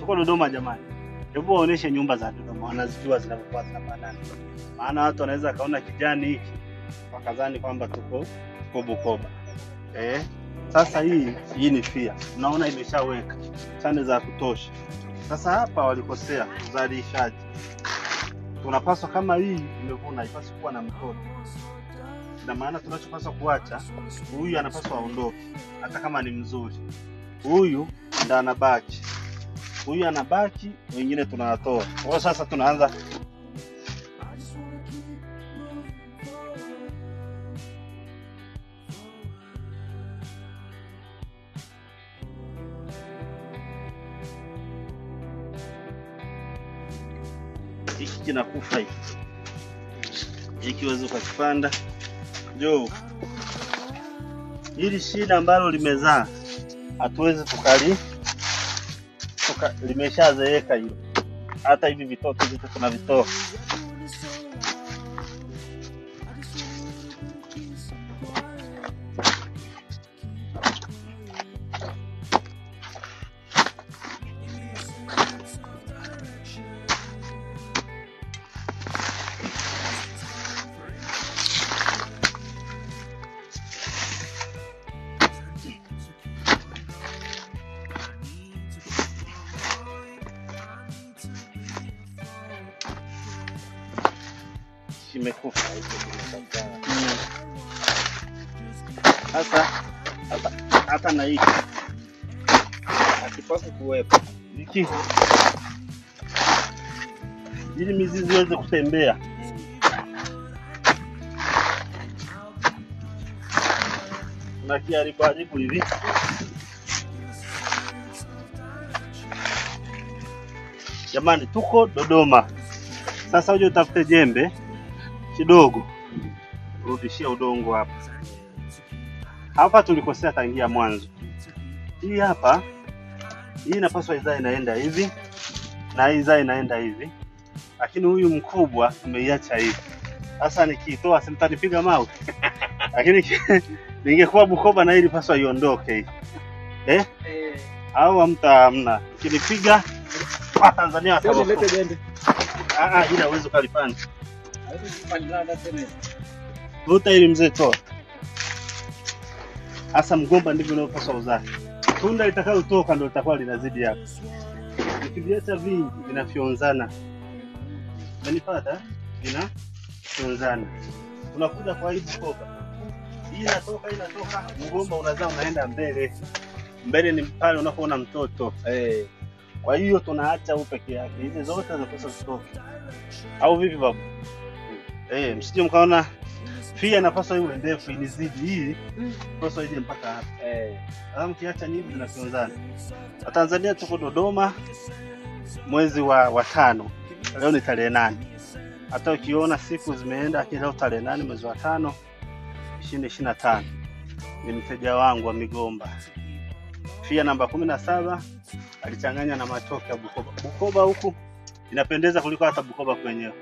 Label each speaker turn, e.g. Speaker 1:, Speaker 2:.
Speaker 1: tuko Dodoma jamani. Hebu waoneshe nyumba za Dodoma, wanazijua zinavyokuwa zinafanana. Maana watu wanaweza kaona kijani hiki wakadhani kwamba tuko Bukoba. Sasa hii ni FIA. Unaona imeshaweka chane za kutosha. Sasa hapa walikosea uzalishaji. Tunapaswa kama hii imevuna haipaswi kuwa na mtoto. Na maana tunachopaswa kuacha, huyu anapaswa aondoke hata kama ni mzuri. Huyu ndo anabaki. Huyu anabaki, wengine tunawatoa. Kwa sasa tunaanza hiki kinakufa hiki. Hiki uweze kukipanda. Jo. Hili shida ambalo limezaa hatuwezi limeshazeeka hilo. Hata hivi vitoto vitu tunavitoa. Imekufa hicho kimekataa. Hata na hiki hakipaswi kuwepo. Hiki ili mizizi iweze kutembea. Na kiharibu hivi. Jamani, tuko Dodoma. Sasa uje utafute jembe kidogo, rudishia udongo hapa. Hapa tulikosea tangia mwanzo. Hii hapa, hii inapaswa izae inaenda hivi na hii izae inaenda hivi. Lakini huyu mkubwa tumeiacha hivi. Sasa nikitoa simtanipiga mawe. Lakini ningekuwa Bukoba na hii ilipaswa iondoke hii. Au hamna. Kinipiga kwa Tanzania wataokoa. Ila uwezo kalipanda. Vuta ili mzee toa. Asa mgomba ndivyo unaopaswa uzae. Tunda litakayotoka ndio litakuwa linazidi hapo. Ukiviacha vingi vinafyonzana. Unanipata? Vinafyonzana. Unakuja kwa hii Bukoba. Hii inatoka mgomba unazaa unaenda mbele. Mbele ni pale unapoona mtoto. Kwa hiyo tunaacha huu peke yake. Hizi zote zinapaswa zitoke. Au vipi babu? Msije mkaona FIA inapaswa iwe ndefu inizidi hii. Inapaswa ije mpaka hapa. Alafu kiacha nyingi zinafyonzana. Tanzania tuko Dodoma mwezi wa 5. Leo ni tarehe 8. Hata ukiona siku zimeenda leo tarehe 8 mwezi wa 5 2025. Ni mteja wangu wa migomba. FIA namba 17 alichanganya na matoke ya Bukoba. Bukoba huku inapendeza kuliko hata Bukoba kwenyewe.